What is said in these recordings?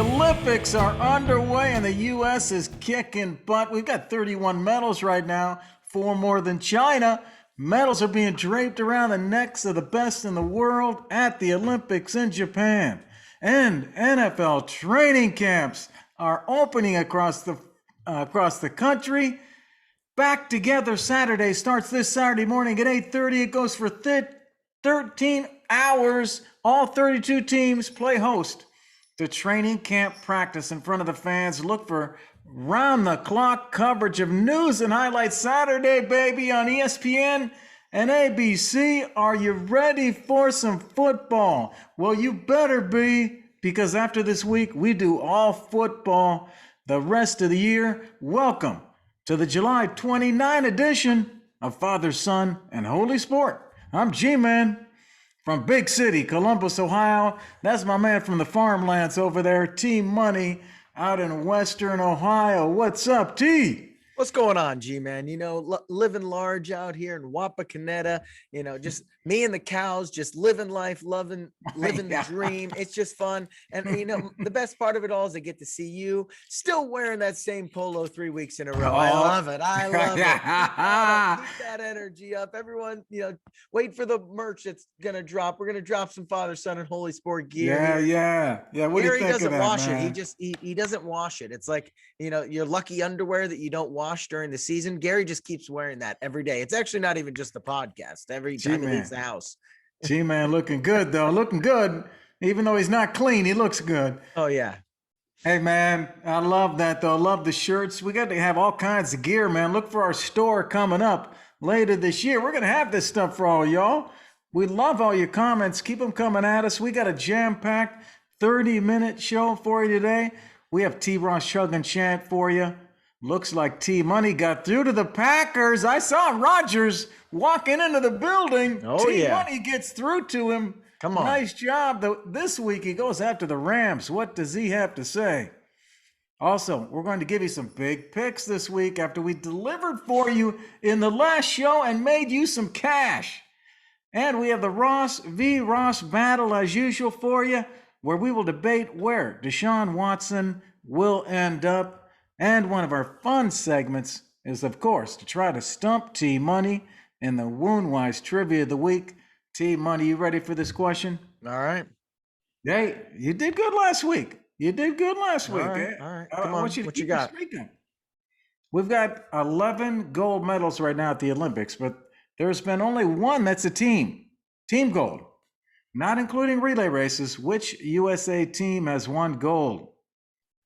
Olympics are underway and the U.S. is kicking butt. We've got 31 medals right now, 4 more than China. Medals are being draped around the necks of the best in the world at the Olympics in Japan. And NFL training camps are opening across the country. Back Together Saturday starts this Saturday morning at 8:30. It goes for 13 hours. All 32 teams play host to training camp practice in front of the fans. Look for round-the-clock coverage of news and highlights Saturday, baby, on ESPN and ABC. Are you ready for some football? Well, you better be, because after this week, we do all football the rest of the year. Welcome to the July 29 edition of Father, Son, and Holy Sport. I'm G-Man from Big City, Columbus, Ohio. That's my man from the farmlands over there, T Money, out in Western Ohio. What's up, T? What's going on, G-Man? Living large out here in Wapakoneta, just me and the cows, just living life, living the dream. It's just fun. And, the best part of it all is I get to see you still wearing that same polo 3 weeks in a row. I love it. I love it. Keep that energy up. Everyone, wait for the merch that's going to drop. We're going to drop some Father, Son, and Holy Sport gear. Yeah. What do you think of that, wash man? it. He doesn't wash it. It's like, your lucky underwear that you don't wash during the season. Gary just keeps wearing that every day. It's actually not even just the podcast. Every time he leaves the house. G-Man looking good, though. Looking good. Even though he's not clean, he looks good. Oh, yeah. Hey, man, I love that, though. I love the shirts. We got to have all kinds of gear, man. Look for our store coming up later this year. We're going to have this stuff for all y'all. We love all your comments. Keep them coming at us. We got a jam-packed 30-minute show for you today. We have T-Ross Chug and Chant for you. Looks like T-Money got through to the Packers. I saw Rodgers walking into the building. Oh, T-Money gets through to him. Come on. Nice job. This week he goes after the Rams. What does he have to say? Also, we're going to give you some big picks this week after we delivered for you in the last show and made you some cash. And we have the Ross v. Ross battle as usual for you, where we will debate where Deshaun Watson will end up. And one of our fun segments is, of course, to try to stump T-Money in the Woundwise Trivia of the Week. T-Money, you ready for this question? All right. Hey, you did good last week. All right. All right. Come on. What you got? We've got 11 gold medals right now at the Olympics, but there's been only one that's a team gold, not including relay races. Which USA team has won gold?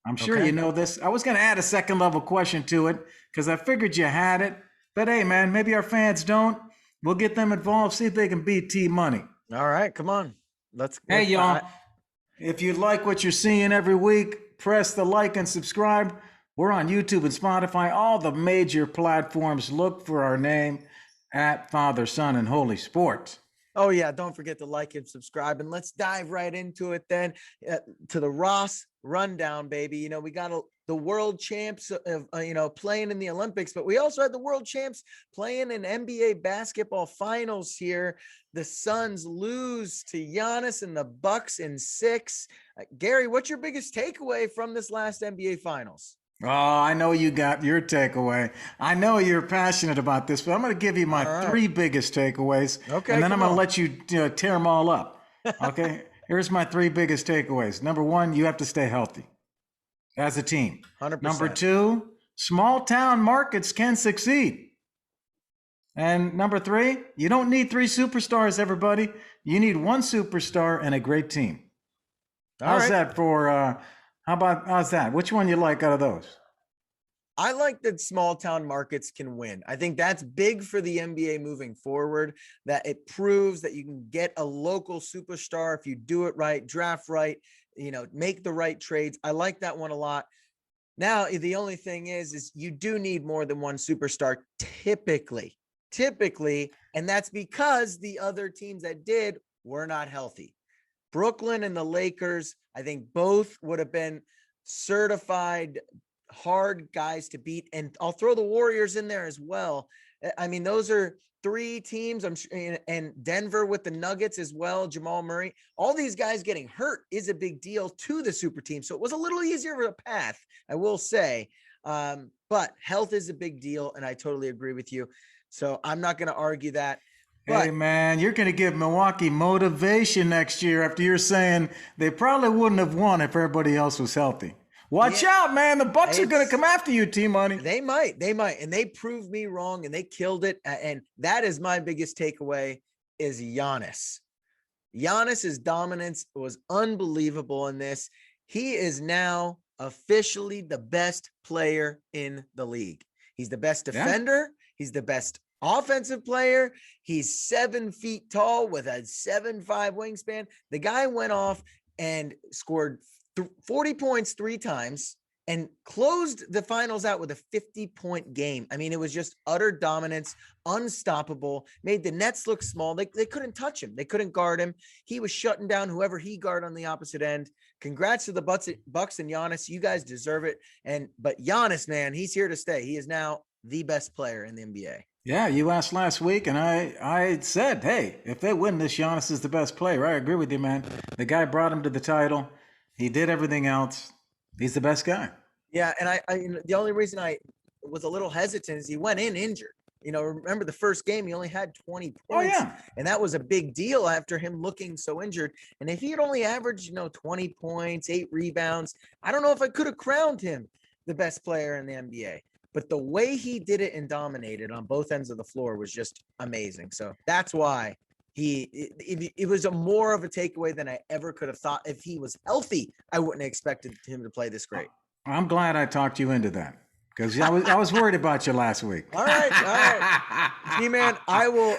I'm sure you know this. I was going to add a second level question to it because I figured you had it. But hey, man, maybe our fans don't. We'll get them involved, see if they can beat T-Money. All right, come on. Hey, y'all. If you like what you're seeing every week, press the like and subscribe. We're on YouTube and Spotify, all the major platforms. Look for our name at Father, Son, and Holy Sport. Oh, yeah. Don't forget to like and subscribe. And let's dive right into it then to the Ross rundown, baby. We got the world champs, playing in the Olympics, but we also had the world champs playing in NBA basketball finals here. The Suns lose to Giannis and the Bucks in 6. Gary, what's your biggest takeaway from this last NBA finals? Oh, I know you got your takeaway. I know you're passionate about this, but I'm going to give you my 3 biggest takeaways. Okay. And then I'm going to let you tear them all up. Okay. Here's my 3 biggest takeaways. Number 1, you have to stay healthy as a team. 100%. Number 2, small town markets can succeed. And number 3, you don't need 3 superstars, everybody. You need 1 superstar and a great team. How's that for, how's that? Which one you like out of those? I like that small town markets can win. I think that's big for the NBA moving forward, that it proves that you can get a local superstar if you do it right, draft right, make the right trades. I like that one a lot. Now, the only thing is you do need more than 1 superstar typically, and that's because the other teams that did were not healthy. Brooklyn and the Lakers, I think both would have been certified hard guys to beat. And I'll throw the Warriors in there as well. I mean, those are 3 teams. I'm sure, and Denver with the Nuggets as well. Jamal Murray, all these guys getting hurt is a big deal to the super team. So it was a little easier of a path, I will say. But health is a big deal, and I totally agree with you. So I'm not going to argue that. But Hey, man, you're going to give Milwaukee motivation next year after you're saying they probably wouldn't have won if everybody else was healthy. Watch out, man. The Bucks are going to come after you, T-Money. They might. And they proved me wrong, and they killed it. And that is my biggest takeaway is Giannis. Giannis's dominance was unbelievable in this. He is now officially the best player in the league. He's the best defender. He's the best offensive player. He's 7 feet tall with a 7'5" wingspan. The guy went off and scored 40 points 3 times and closed the finals out with a 50-point game. I mean, it was just utter dominance, unstoppable, made the Nets look small. They couldn't touch him. They couldn't guard him. He was shutting down whoever he guarded on the opposite end. Congrats to the Bucks and Giannis. You guys deserve it. But Giannis, man, he's here to stay. He is now the best player in the NBA. Yeah, you asked last week, and I said, hey, if they win this, Giannis is the best player. I agree with you, man. The guy brought him to the title. He did everything else. He's the best guy. Yeah, and I the only reason I was a little hesitant is he went in injured. Remember the first game, he only had 20 points. Oh, yeah. And that was a big deal after him looking so injured. And if he had only averaged, 20 points, 8 rebounds, I don't know if I could have crowned him the best player in the NBA. But the way he did it and dominated on both ends of the floor was just amazing. So that's why it was more of a takeaway than I ever could have thought. If he was healthy, I wouldn't have expected him to play this great. I'm glad I talked you into that because I was worried about you last week. All right. G-Man, I will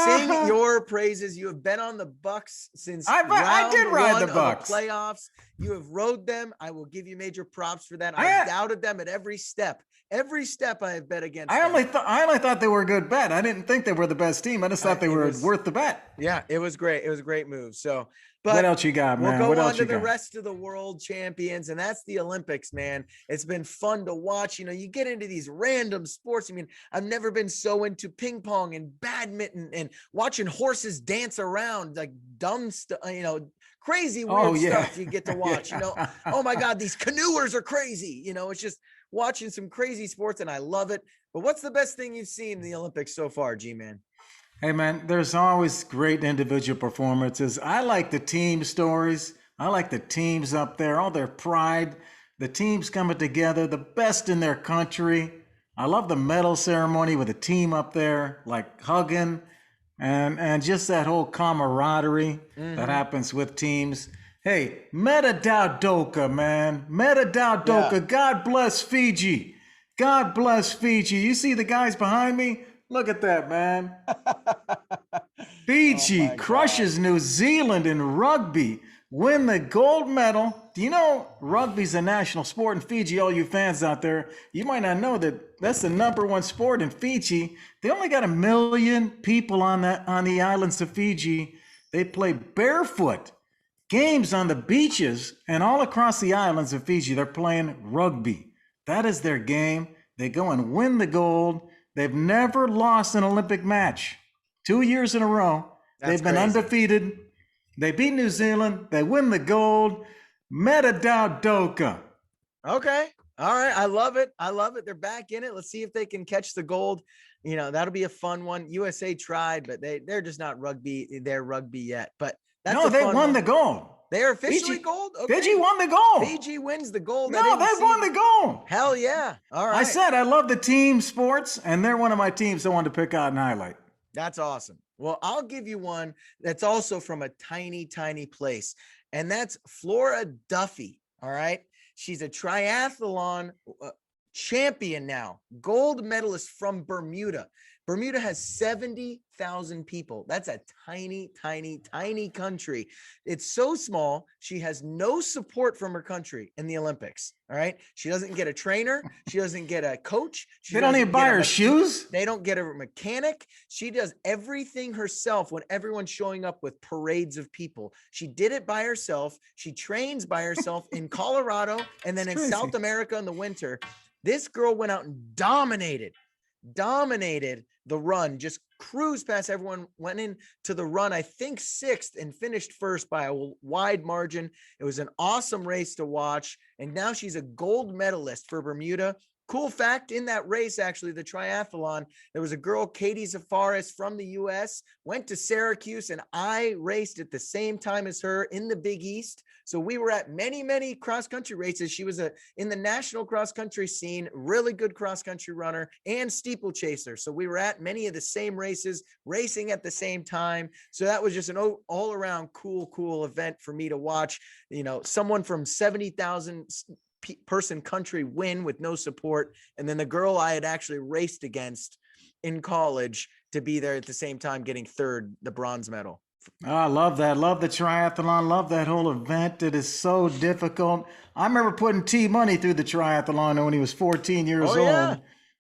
sing your praises. You have been on the Bucks since I did ride the Bucks. Playoffs. You have rode them. I will give you major props for that. I doubted them at every step. Every step I have bet against. I only thought they were a good bet. I didn't think they were the best team. I just thought they were worth the bet. Yeah, it was great. It was a great move. So, but what else you got, man? We'll what go else on to you the got? rest of the world champions, and that's the Olympics, man. It's been fun to watch. You get into these random sports. I mean, I've never been so into ping pong and badminton and watching horses dance around, like dumb stuff, crazy weird stuff you get to watch. Oh my God, these canoers are crazy. It's just watching some crazy sports, and I love it. But what's the best thing you've seen in the Olympics so far, G-Man? Hey, man, there's always great individual performances. I like the team stories. I like the teams up there, all their pride, the teams coming together, the best in their country. I love the medal ceremony with the team up there, like hugging and just that whole camaraderie that happens with teams. Hey, Metadowdoka, man. Metadowdoka. Yeah. God bless Fiji. God bless Fiji. You see the guys behind me? Look at that, man. Fiji crushes New Zealand in rugby. Win the gold medal. Do you know rugby's a national sport in Fiji? All you fans out there, you might not know that that's the #1 sport in Fiji. They only got 1 million people on the islands of Fiji. They play barefoot. Games on the beaches and all across the islands of Fiji, they're playing rugby. That is their game. They go and win the gold. They've never lost an Olympic match. 2 years in a row. They've been undefeated. They beat New Zealand. They win the gold. Metadowdoka. Okay. All right. I love it. They're back in it. Let's see if they can catch the gold. That'll be a fun one. USA tried, but they're just not rugby. They're rugby yet. But they won the gold. They're officially gold? Okay. Fiji won the gold. Fiji wins the gold. No, they won the gold. Hell yeah. All right. I said I love the team sports, and they're one of my teams I wanted to pick out and highlight. That's awesome. Well, I'll give you one that's also from a tiny, tiny place, and that's Flora Duffy. All right. She's a triathlon champion now, gold medalist from Bermuda. Bermuda has 70,000 people. That's a tiny, tiny, tiny country. It's so small. She has no support from her country in the Olympics. All right. She doesn't get a trainer. She doesn't get a coach. They don't even buy her shoes. They don't get a mechanic. She does everything herself when everyone's showing up with parades of people. She did it by herself. She trains by herself in Colorado and then in South America in the winter. This girl went out and dominated the run, just cruised past everyone, went into the run, I think 6th, and finished first by a wide margin. It was an awesome race to watch. And now she's a gold medalist for Bermuda. Cool fact, in that race, actually, the triathlon, there was a girl, Katie Zafaris from the US, went to Syracuse, and I raced at the same time as her in the Big East. So we were at many, many cross-country races. She was in the national cross-country scene, really good cross-country runner and steeplechaser. So we were at many of the same races, racing at the same time. So that was just an all-around cool event for me to watch. You know, someone from 70,000 person country win with no support, and then the girl I had actually raced against in college to be there at the same time, getting third, the bronze medal. Oh, I love that. Love the triathlon. Love that whole event. It is so difficult. I remember putting T Money through the triathlon when he was 14 years old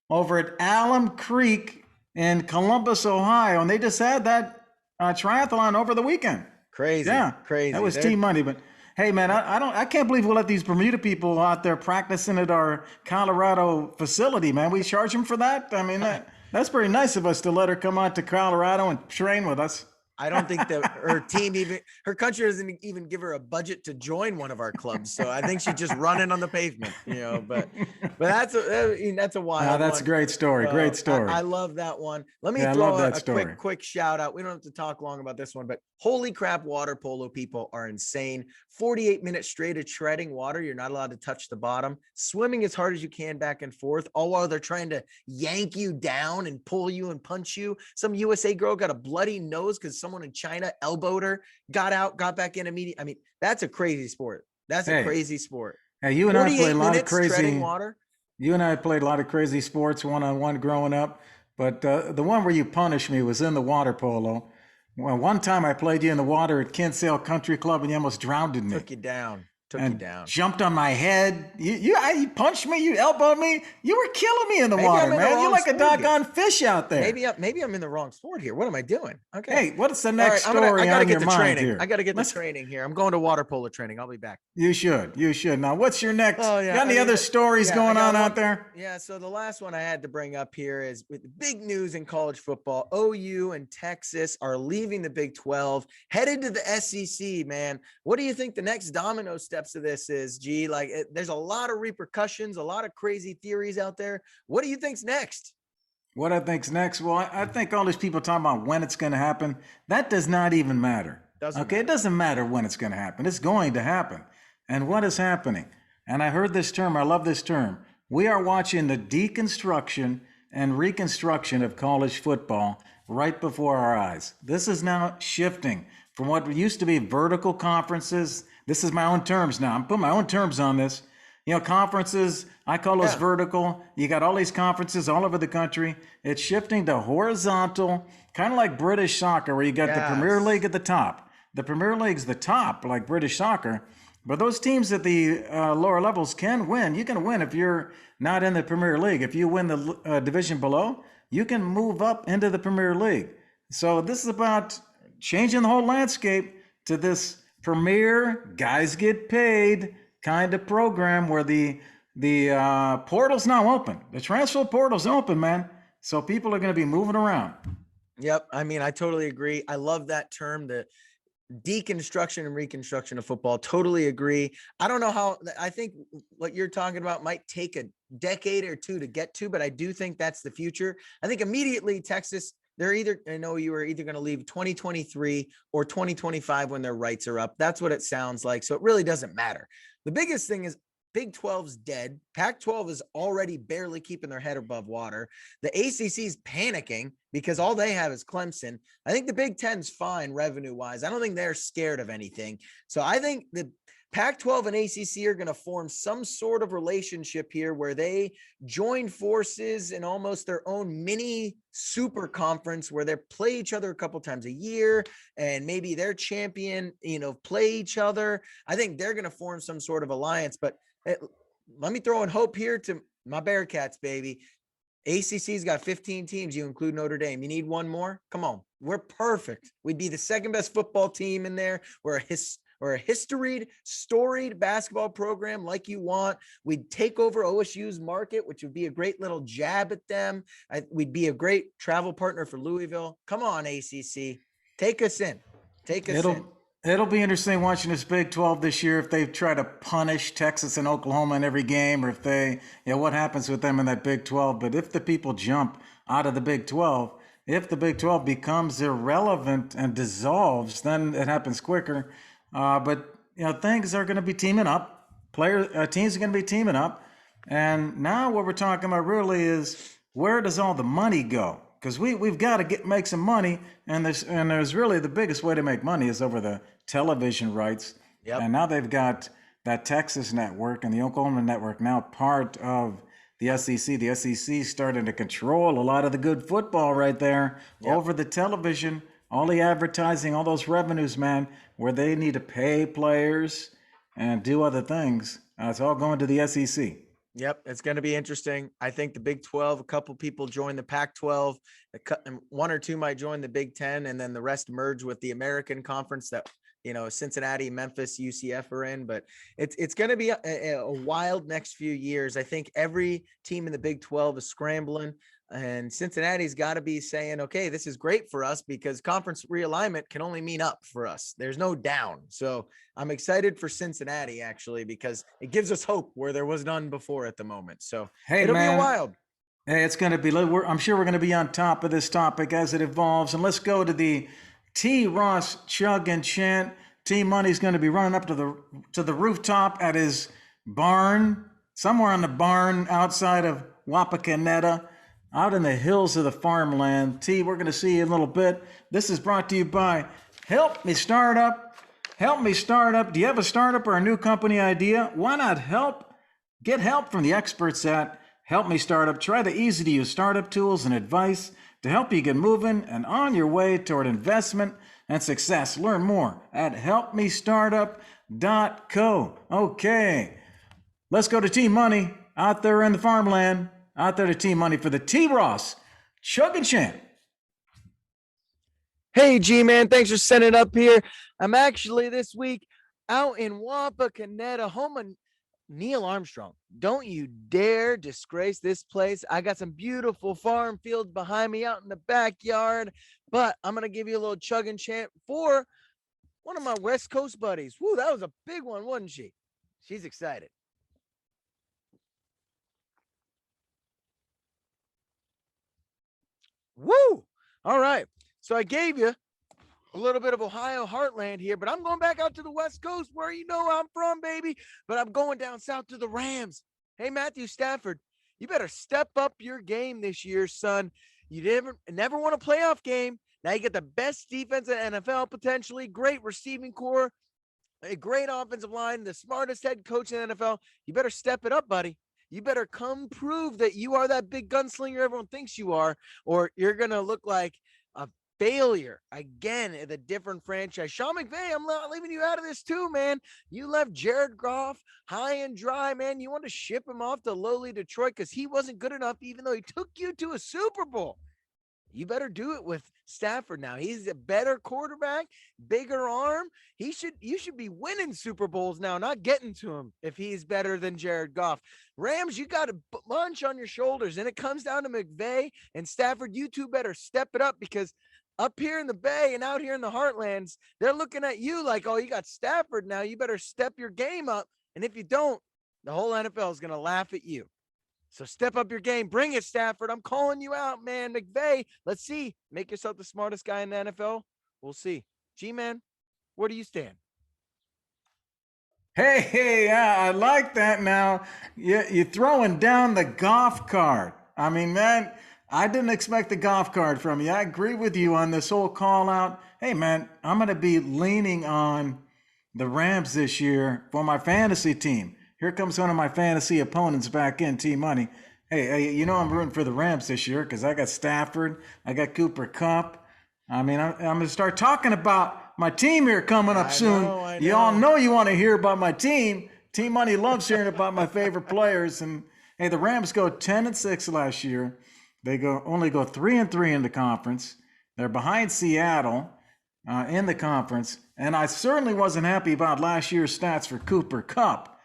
over at Alum Creek in Columbus, Ohio, and they just had that triathlon over the weekend. Crazy, crazy. That was T Money, but. Hey man, I can't believe we let these Bermuda people out there practicing at our Colorado facility, man. We charge them for that. I mean, that's pretty nice of us to let her come out to Colorado and train with us. I don't think that her team her country doesn't even give her a budget to join one of our clubs. So I think she's just running on the pavement, you know, but that's a wild that's one. A great story. Great story. I love that one. Let me throw a quick shout out. We don't have to talk long about this one, but holy crap, water polo people are insane. 48 minutes straight of treading water. You're not allowed to touch the bottom. Swimming as hard as you can back and forth, all while they're trying to yank you down and pull you and punch you. Some USA girl got a bloody nose because someone in China elbowed her, got out, got back in immediately. I mean, that's a crazy sport. That's a crazy sport. Hey, you and I played a lot of crazy water. You and I played a lot of crazy sports one-on-one growing up, but the one where you punished me was in the water polo. Well, one time I played you in the water at Kinsale Country Club and you almost drowned me. Took you down. Jumped on my head. You punched me. You elbowed me. You were killing me in the water, man. You're like a doggone fish out there. Maybe I'm in the wrong sport here. What am I doing? Okay. Hey, what's the next story on your mind here? I got to get the training here. I'm going to water polo training. I'll be back. You should. Now, what's your next? Got any other stories going on out there? Yeah. So the last one I had to bring up here is with big news in college football. OU and Texas are leaving the Big 12, headed to the SEC. Man, what do you think the next domino steps of this is, G? Like, there's a lot of repercussions, a lot of crazy theories out there. What do you think's next? What I think's next? Well, I think all these people talking about when it's going to happen, that does not even matter. It doesn't matter when it's going to happen. It's going to happen. And what is happening? And I heard this term. I love this term. We are watching the deconstruction and reconstruction of college football right before our eyes. This is now shifting from what used to be vertical conferences. This is my own terms now. I'm putting my own terms on this. You know, conferences, I call those vertical. You got all these conferences all over the country. It's shifting to horizontal, kind of like British soccer, where you got the Premier League at the top. The Premier League's the top, like British soccer. But those teams at the lower levels can win. You can win if you're not in the Premier League. If you win the division below, you can move up into the Premier League. So this is about changing the whole landscape to this premier, guys get paid kind of program where the portal's now open. The transfer portal's open, man. So people are going to be moving around. Yep. I mean, I totally agree. I love that term, the deconstruction and reconstruction of football. Totally agree. I don't know how, I think what you're talking about might take a decade or two to get to, but I do think that's the future. I think immediately Texas, I know you were either going to leave 2023 or 2025 when their rights are up. That's what it sounds like. So it really doesn't matter. The biggest thing is Big 12's dead. Pac-12 is already barely keeping their head above water. The ACC's panicking because all they have is Clemson. I think the Big 10's fine revenue-wise. I don't think they're scared of anything. So I think the Pac-12 and ACC are going to form some sort of relationship here where they join forces in almost their own mini super conference where they play each other a couple times a year and maybe their champion, play each other. I think they're going to form some sort of alliance, but let me throw in hope here to my Bearcats, baby. ACC's got 15 teams. You include Notre Dame. You need one more? Come on. We're perfect. We'd be the second best football team in there. or a storied basketball program like you want. We'd take over OSU's market, which would be a great little jab at them. We'd be a great travel partner for Louisville. Come on, ACC. Take us in. Take us in. It'll be interesting watching this Big 12 this year if they try to punish Texas and Oklahoma in every game, or if they, what happens with them in that Big 12. But if the people jump out of the Big 12, if the Big 12 becomes irrelevant and dissolves, then it happens quicker. But things are going to be teaming up. Teams are going to be teaming up. And now what we're talking about really is, where does all the money go? Because we've got to make some money, and there's really the biggest way to make money is over the television rights. Yep. And now they've got that Texas network and the Oklahoma network now part of the SEC. The SEC starting to control a lot of the good football right there. Yep. Over the television, all the advertising, all those revenues, man, where they need to pay players and do other things. It's all going to the SEC. Yep, it's going to be interesting. I think the Big 12, a couple people join the Pac-12, one or two might join the Big 10, and then the rest merge with the American Conference that, Cincinnati, Memphis, UCF are in. But it's going to be a wild next few years. I think every team in the Big 12 is scrambling, and Cincinnati's got to be saying, okay, this is great for us because conference realignment can only mean up for us. There's no down. So I'm excited for Cincinnati, actually, because it gives us hope where there was none before at the moment. So it'll be wild. Hey, it's going to be, I'm sure we're going to be on top of this topic as it evolves. And let's go to the T. Ross Chug and Chant. T Money's going to be running up to the rooftop at his barn, somewhere on the barn outside of Wapakoneta, out in the hills of the farmland. T, we're going to see you in a little bit. This is brought to you by Help Me Startup. Help Me Startup. Do you have a startup or a new company idea? Why not get help from the experts at Help Me Startup. Try the easy-to-use startup tools and advice to help you get moving and on your way toward investment and success. Learn more at helpmestartup.co. Okay, let's go to T Money out there in the farmland. Out there to Team Money for the T. Ross Chug and Chant. Hey, G-Man, thanks for sending it up here. I'm actually this week out in Wapakoneta, home of Neil Armstrong. Don't you dare disgrace this place. I got some beautiful farm fields behind me out in the backyard, but I'm going to give you a little Chug and Chant for one of my West Coast buddies. Woo, that was a big one, wasn't she? She's excited. Woo! All right. So I gave you a little bit of Ohio heartland here, but I'm going back out to the West Coast where I'm from, baby. But I'm going down south to the Rams. Hey, Matthew Stafford, you better step up your game this year, son. You never won a playoff game. Now you get the best defense in the NFL, potentially. Great receiving core, a great offensive line, the smartest head coach in the NFL. You better step it up, buddy. You better come prove that you are that big gunslinger everyone thinks you are, or you're going to look like a failure again at a different franchise. Sean McVay, I'm not leaving you out of this too, man. You left Jared Goff high and dry, man. You want to ship him off to lowly Detroit because he wasn't good enough, even though he took you to a Super Bowl. You better do it with Stafford now. He's a better quarterback, bigger arm. You should be winning Super Bowls now, not getting to him if he's better than Jared Goff. Rams, you got a bunch on your shoulders, and it comes down to McVay and Stafford. You two better step it up because up here in the Bay and out here in the Heartlands, they're looking at you like, oh, you got Stafford now. You better step your game up. And if you don't, the whole NFL is going to laugh at you. So step up your game. Bring it, Stafford. I'm calling you out, man. McVay, let's see. Make yourself the smartest guy in the NFL. We'll see. G-Man, where do you stand? Hey, I like that now. You're throwing down the golf cart. I mean, man, I didn't expect the golf cart from you. I agree with you on this whole call out. Hey, man, I'm going to be leaning on the Rams this year for my fantasy team. Here comes one of my fantasy opponents back in, T-Money. Hey, I'm rooting for the Rams this year because I got Stafford. I got Cooper Kupp. I mean, I'm going to start talking about my team here coming up soon. I know. You all know you want to hear about my team. T-Money loves hearing about my favorite players. And, hey, the Rams go 10-6 last year. They only go 3-3 in the conference. They're behind Seattle. in the conference. And I certainly wasn't happy about last year's stats for Cooper Kupp.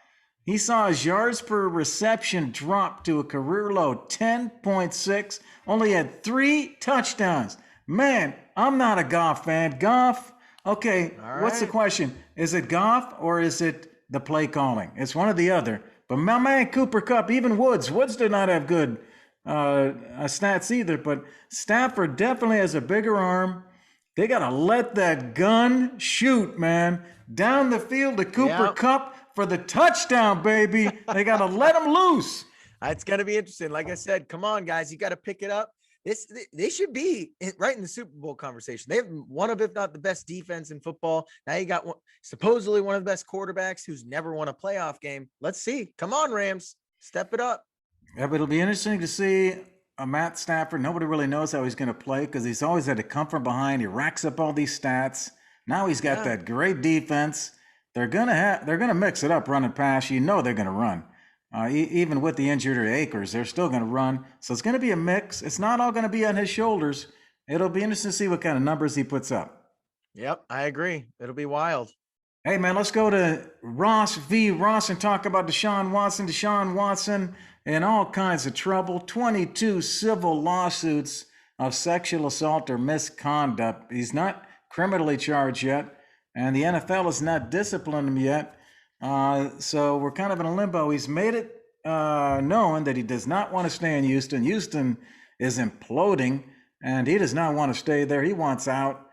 He saw his yards per reception drop to a career low 10.6, only had 3 touchdowns. Man, I'm not a Goff fan. Goff, okay, what's the question? Is it Goff or is it the play calling? It's one or the other. But my man Cooper Kupp, even Woods did not have good stats either. But Stafford definitely has a bigger arm. They got to let that gun shoot, man. Down the field to Cooper Kupp for the touchdown, baby. They got to let him loose. It's going to be interesting. Like I said, come on, guys. You got to pick it up. They should be right in the Super Bowl conversation. They have one of, if not the best defense in football. Now you got supposedly one of the best quarterbacks who's never won a playoff game. Let's see. Come on, Rams. Step it up. Yeah, but it'll be interesting to see Matt Stafford. Nobody really knows how he's going to play because he's always had to come from behind. He racks up all these stats. Now he's got that great defense. They're gonna mix it up, run and pass. You know they're gonna run. Even with the injured Akers, they're still gonna run. So it's gonna be a mix. It's not all gonna be on his shoulders. It'll be interesting to see what kind of numbers he puts up. Yep, I agree. It'll be wild. Hey man, let's go to Ross v. Ross and talk about Deshaun Watson. Deshaun Watson in all kinds of trouble. 22 civil lawsuits of sexual assault or misconduct. He's not criminally charged yet. And the NFL has not disciplined him yet. So we're kind of in a limbo. He's made it known that he does not want to stay in Houston. Houston is imploding, and he does not want to stay there. He wants out.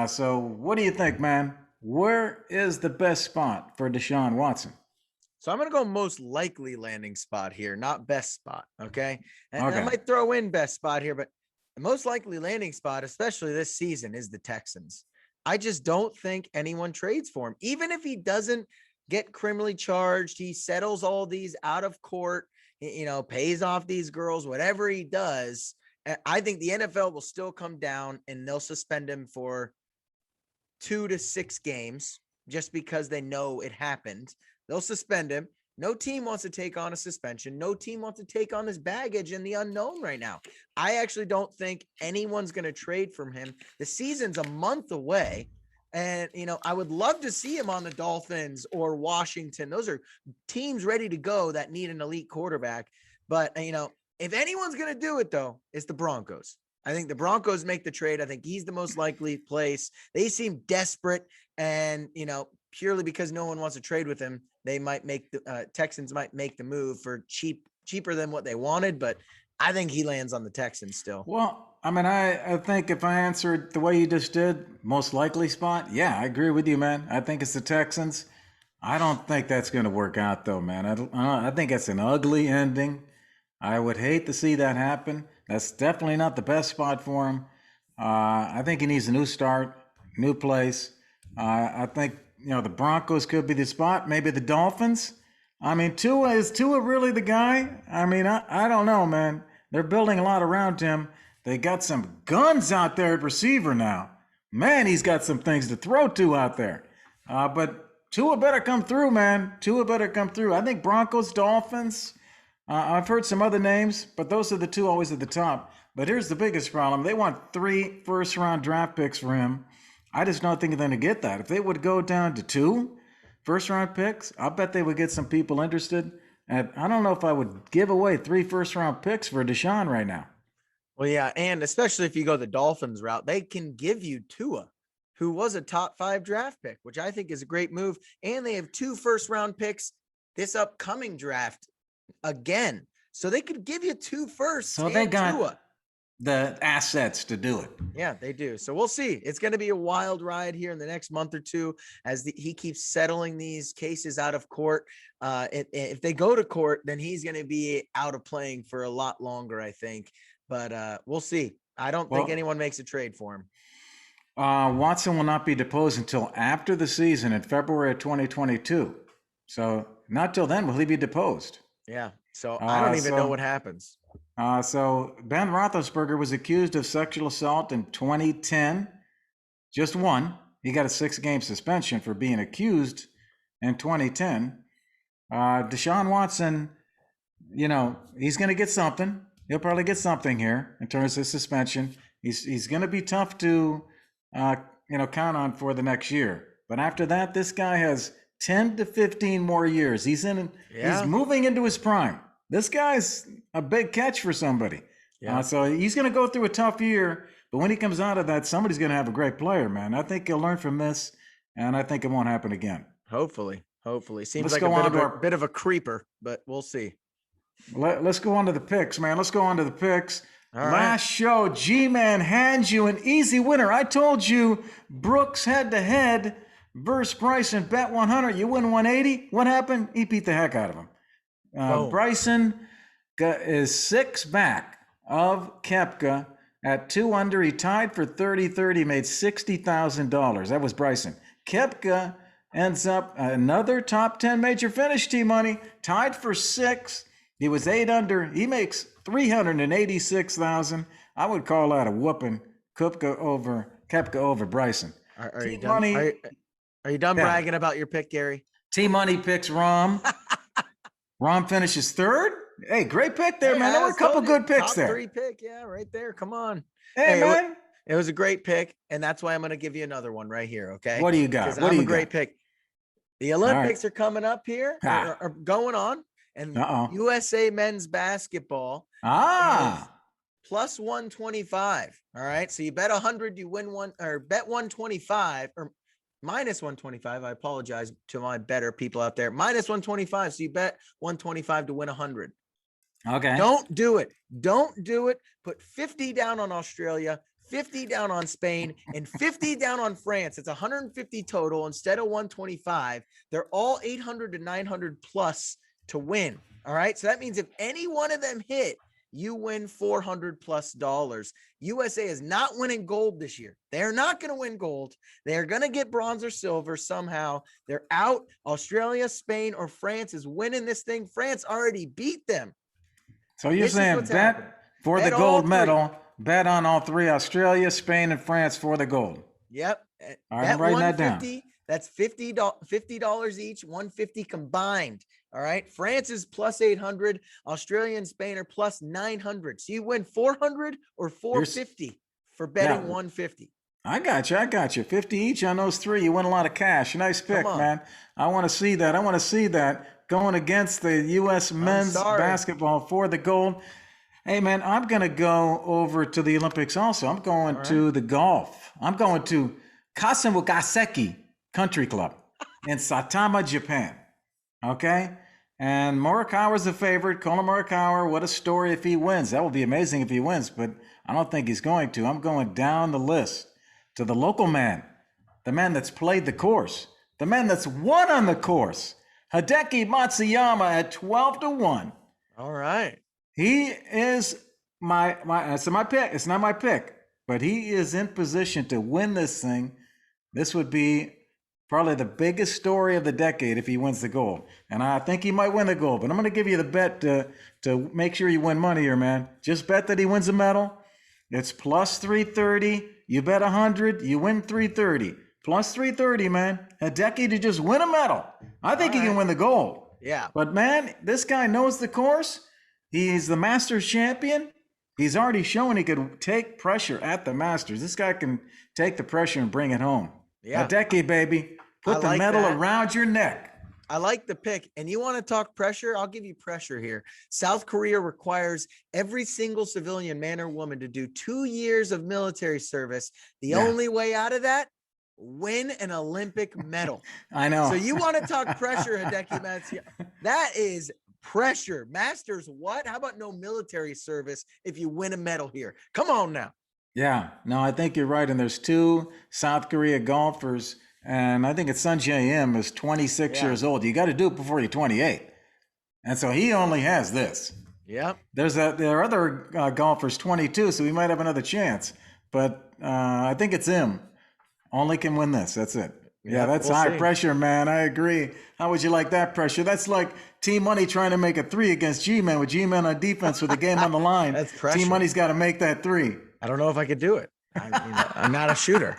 So what do you think, man? Where is the best spot for Deshaun Watson? So I'm going to go most likely landing spot here, not best spot, okay? And I might throw in best spot here, but the most likely landing spot, especially this season, is the Texans. I just don't think anyone trades for him. Even if he doesn't get criminally charged, he settles all these out of court, pays off these girls, whatever he does, I think the NFL will still come down and they'll suspend him for 2 to 6 games just because they know it happened. They'll suspend him. No team wants to take on a suspension. No team wants to take on this baggage and the unknown right now. I actually don't think anyone's going to trade from him. The season's a month away. And, I would love to see him on the Dolphins or Washington. Those are teams ready to go that need an elite quarterback. But, if anyone's going to do it, though, it's the Broncos. I think the Broncos make the trade. I think he's the most likely place. They seem desperate. And, purely because no one wants to trade with him, they might make the Texans might make the move for cheaper than what they wanted. But I think he lands on the Texans still. Well, I think if I answered the way you just did, most likely spot, yeah, I agree with you, man. I think it's the Texans. I don't think that's going to work out, though, man. I think it's an ugly ending. I would hate to see that happen. That's definitely not the best spot for him. I think he needs a new start, new place. I think, the Broncos could be the spot. Maybe the Dolphins. Is Tua really the guy? I don't know, man. They're building a lot around him. They got some guns out there at receiver now. Man, he's got some things to throw to out there. But Tua better come through, man. Tua better come through. I think Broncos, Dolphins. I've heard some other names, but those are the two always at the top. But here's the biggest problem. They want 3 first-round draft picks for him. I just don't think they're going to get that. If they would go down to 2 first-round picks, I bet they would get some people interested. And I don't know if I would give away 3 first-round picks for Deshaun right now. Well, yeah, and especially if you go the Dolphins route, they can give you Tua, who was a top 5 draft pick, which I think is a great move. And they have 2 first-round picks this upcoming draft again. So they could give you 2 firsts. So they got Tua. The assets to do it. Yeah, they do. So we'll see. It's going to be a wild ride here in the next month or two as he keeps settling these cases out of court. If they go to court, then he's going to be out of playing for a lot longer, I think. But we'll see. I don't think anyone makes a trade for him. Watson will not be deposed until after the season in February of 2022. So not till then will he be deposed. Yeah. So I don't even know what happens. So Ben Roethlisberger was accused of sexual assault in 2010. Just one. He got a 6-game suspension for being accused in 2010. Deshaun Watson, he's going to get something. He'll probably get something here in terms of suspension. He's going to be tough to, count on for the next year. But after that, this guy has 10 to 15 more years. He's moving into his prime. This guy's a big catch for somebody. Yeah. So he's going to go through a tough year, but when he comes out of that, somebody's going to have a great player, man. I think he'll learn from this, and I think it won't happen again. Hopefully. Seems Let's like go a bit of a creeper, but we'll see. Let's go on to the picks, man. Let's go on to the picks. All right. Last show, G-Man hands you an easy winner. I told you Brooks head-to-head versus Bryson, bet 100. You win 180. What happened? He beat the heck out of him. Bryson is 6 back of Koepka at 2 under. He tied for 30-30, made $60,000. That was Bryson. Koepka ends up another top 10 major finish, T-Money, tied for 6. He was 8 under. He makes $386,000. I would call that a whooping. Koepka over Bryson. Are you done? Are you done bragging about your pick, Gary? T-Money picks Rahm. Rahm finishes 3rd. Hey, great pick there, man. There were a couple good picks top there. 3 pick, yeah, right there. Come on. Hey, man. It was a great pick, and that's why I'm going to give you another one right here, okay? What do you got? I'm a great pick. The Olympics are coming up here, are going on, and USA men's basketball is plus 125. All right, so you bet 100, you win one, or bet 125, or minus 125. I apologize to my better people out there. Minus 125, so you bet 125 to win 100. Okay. Don't do it. Don't do it. Put 50 down on Australia, 50 down on Spain, and 50 down on France. It's 150 total instead of 125. They're all 800 to 900 plus to win. All right. So that means if any one of them hit, you win $400 plus. USA is not winning gold this year. They're not going to win gold. They're going to get bronze or silver somehow. They're out. Australia, Spain, or France is winning this thing. France already beat them. So you're saying bet for the gold medal, bet on all 3, Australia, Spain, and France for the gold. Yep. All right, I'm writing that down. That's $50 each, 150 combined. All right. France is plus 800. Australia and Spain are plus 900. So you win 400 or 450 for betting 150. I got you. 50 each on those 3. You win a lot of cash. Nice pick, man. I want to see that. Going against the U.S. men's basketball for the gold. Hey, man, I'm going to go over to the Olympics also. I'm going to the golf. I'm going to Kasumigaseki Country Club in Saitama, Japan. Okay? And Morikawa's a favorite. Colin Morikawa, what a story if he wins. That will be amazing if he wins, but I don't think he's going to. I'm going down the list to the local man, the man that's played the course, the man that's won on the course, Hideki Matsuyama at 12 to 1. All right. He is my pick. It's not my pick, but he is in position to win this thing. This would be probably the biggest story of the decade if he wins the gold. And I think he might win the gold, but I'm going to give you the bet to make sure you win money here, man. Just bet that he wins a medal. It's plus 330. You bet 100, you win 330. Plus 330, man. Hideki to just win a medal. I think he can win the gold. Yeah. But, man, this guy knows the course. He's the Masters champion. He's already shown he could take pressure at the Masters. This guy can take the pressure and bring it home. Yeah. Hideki, baby. Put the medal around your neck. I like the pick. And you want to talk pressure? I'll give you pressure here. South Korea requires every single civilian man or woman to do 2 years of military service. The only way out of that, win an Olympic medal. I know. So you want to talk pressure, Hideki Matsuyama. That is pressure. Masters what? How about no military service if you win a medal here? Come on now. Yeah. No, I think you're right. And there's 2 South Korea golfers. And I think it's Sun Jae-im is 26 years old. You got to do it before you're 28. And so he only has this. Yeah. There are other golfers 22, so we might have another chance. But I think it's him. Only can win this. That's it. Yeah, that's high pressure, man. I agree. How would you like that pressure? That's like T-Money trying to make a 3 against G-Man with G-Man on defense with the game on the line. That's pressure. T-Money's got to make that 3. I don't know if I could do it. I'm not a shooter.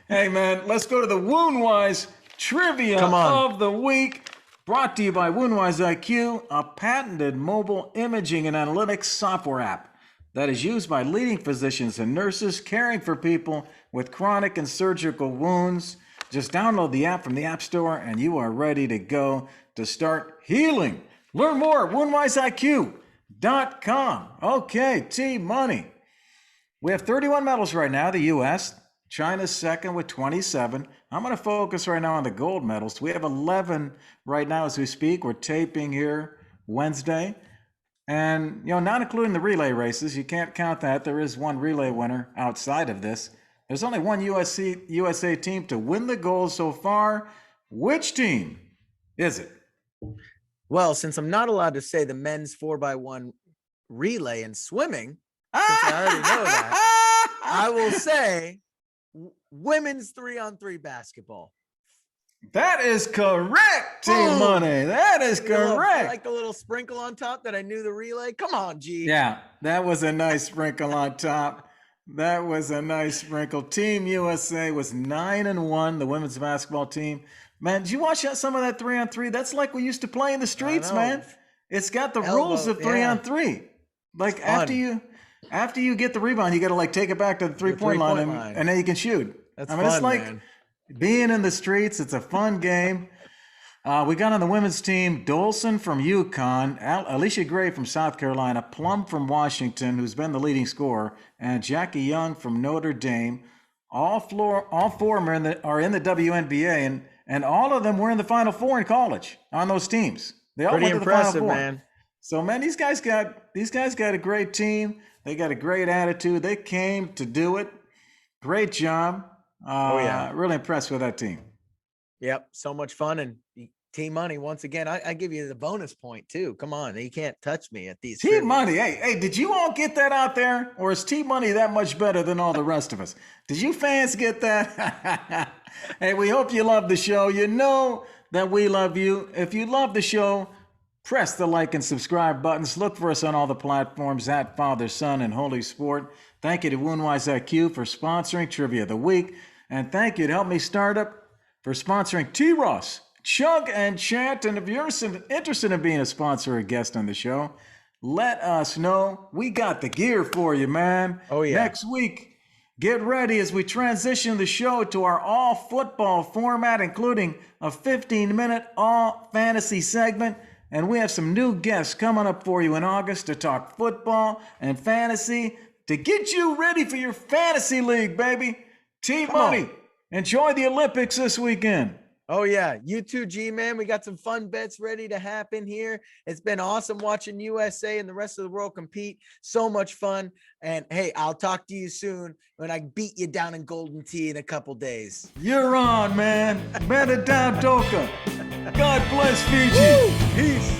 Hey, man, let's go to the Woundwise Trivia of the Week. Brought to you by Woundwise IQ, a patented mobile imaging and analytics software app that is used by leading physicians and nurses caring for people with chronic and surgical wounds. Just download the app from the App Store and you are ready to go to start healing. Learn more at woundwiseiq.com. Okay, T-Money. We have 31 medals right now, the U.S. China's second with 27. I'm going to focus right now on the gold medals. We have 11 right now as we speak. We're taping here Wednesday. And, not including the relay races. You can't count that. There is one relay winner outside of this. There's only one USA team to win the gold so far. Which team is it? Well, since I'm not allowed to say the men's 4x1 relay and swimming, since I already know that, I will say women's 3-on-3 basketball. That is correct, T-Money. That is correct. Like a little sprinkle on top that I knew the relay. Come on, G. Yeah, that was a nice sprinkle on top. That was a nice sprinkle. Team USA was 9-1, the women's basketball team. Man, did you watch some of that 3-on-3? That's like we used to play in the streets, man. It's got the rules of 3-on-3. Like after you get the rebound, you got to like take it back to the three-point line, and then you can shoot. That's fun, it's like man. Being in the streets. It's a fun game. We got on the women's team Dolson from UConn, Alicia Gray from South Carolina, Plum from Washington, who's been the leading scorer, and Jackie Young from Notre Dame. All four of them are in the WNBA, and all of them were in the Final Four in college on those teams. They all went to the Final Four. Man. So, man, these guys got a great team. They got a great attitude. They came to do it. Great job. Really impressed with that team. Yep, so much fun. And Team Money, once again, I give you the bonus point too. Come on, you can't touch me at these. Team Money, hey, did you all get that out there? Or is Team Money that much better than all the rest of us? Did you fans get that? Hey, we hope you love the show. You know that we love you. If you love the show, press the like and subscribe buttons. Look for us on all the platforms at Father, Son, and Holy Sport. Thank you to Woundwise IQ for sponsoring Trivia of the Week. And thank you to Help Me Startup for sponsoring T-Ross, Chug, and Chant. And if you're interested in being a sponsor or a guest on the show, let us know. We got the gear for you, man. Oh, yeah. Next week, get ready as we transition the show to our all-football format, including a 15-minute all-fantasy segment. And we have some new guests coming up for you in August to talk football and fantasy to get you ready for your fantasy league, baby. Team Money, enjoy the Olympics this weekend. Oh, yeah. You too, G-Man. We got some fun bets ready to happen here. It's been awesome watching USA and the rest of the world compete. So much fun. And, hey, I'll talk to you soon when I beat you down in Golden Tee in a couple days. You're on, man. Better down, Doka. God bless Fiji. Woo! Peace.